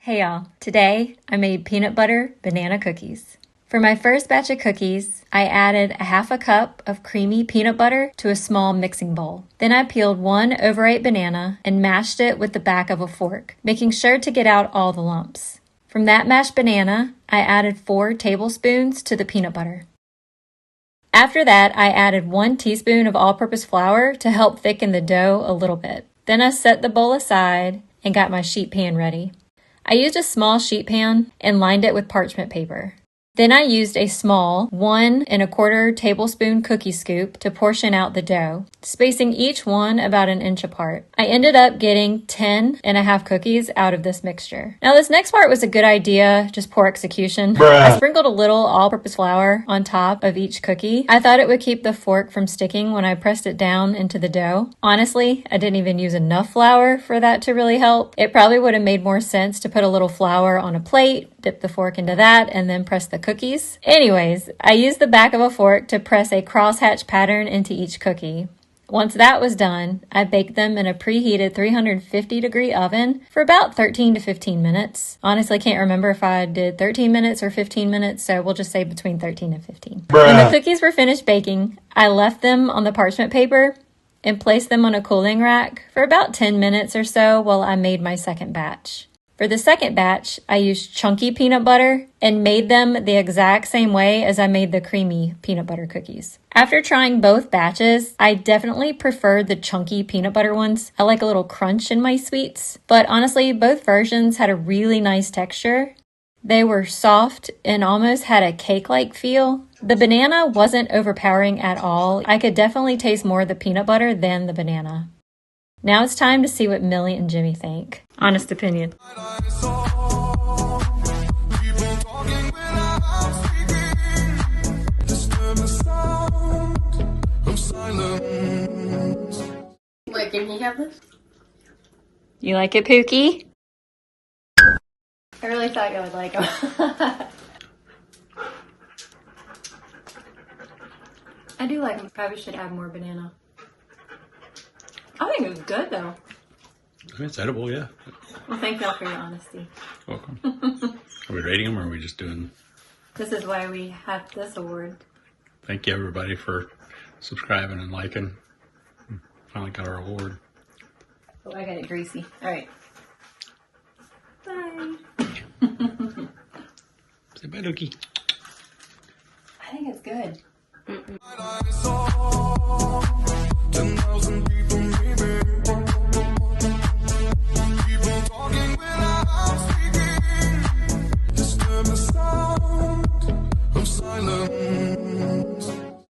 Hey y'all, today I made peanut butter banana cookies. For my first batch of cookies, I added a half a cup of creamy peanut butter to a small mixing bowl. Then I peeled one overripe banana and mashed it with the back of a fork, making sure to get out all the lumps. From that mashed banana, I added 4 tablespoons to the peanut butter. After that, I added 1 teaspoon of all-purpose flour to help thicken the dough a little bit. Then I set the bowl aside and got my sheet pan ready. I used a small sheet pan and lined it with parchment paper. Then I used a small 1 1/4 tablespoon cookie scoop to portion out the dough, spacing each one about an inch apart. I ended up getting 10½ cookies out of this mixture. Now this next part was a good idea, just poor execution. I sprinkled a little all-purpose flour on top of each cookie. I thought it would keep the fork from sticking when I pressed it down into the dough. Honestly, I didn't even use enough flour for that to really help. It probably would have made more sense to put a little flour on a plate, dip the fork into that, and then press the cookies. Anyways, I used the back of a fork to press a crosshatch pattern into each cookie. Once that was done, I baked them in a preheated 350-degree oven for about 13 to 15 minutes. Honestly, can't remember if I did 13 minutes or 15 minutes, so we'll just say between 13 and 15. When the cookies were finished baking, I left them on the parchment paper and placed them on a cooling rack for about 10 minutes or so while I made my second batch. For the second batch, I used chunky peanut butter and made them the exact same way as I made the creamy peanut butter cookies. After trying both batches, I definitely preferred the chunky peanut butter ones. I like a little crunch in my sweets, but honestly, both versions had a really nice texture. They were soft and almost had a cake-like feel. The banana wasn't overpowering at all. I could definitely taste more of the peanut butter than the banana. Now it's time to see what Millie and Jimmy think. Honest opinion. Wait, can he have this? You like it, Pookie? I really thought you would like them. I do like them. Probably should add more banana. I think it was good though. It's edible, yeah. Well, thank y'all for your honesty. Welcome. Are we rating them or are we just doing... This is why we have this award. Thank you everybody for subscribing and liking. Finally got our award. Oh, I got it greasy. Alright. Bye. Say bye, Dookie. I think it's good. Silent.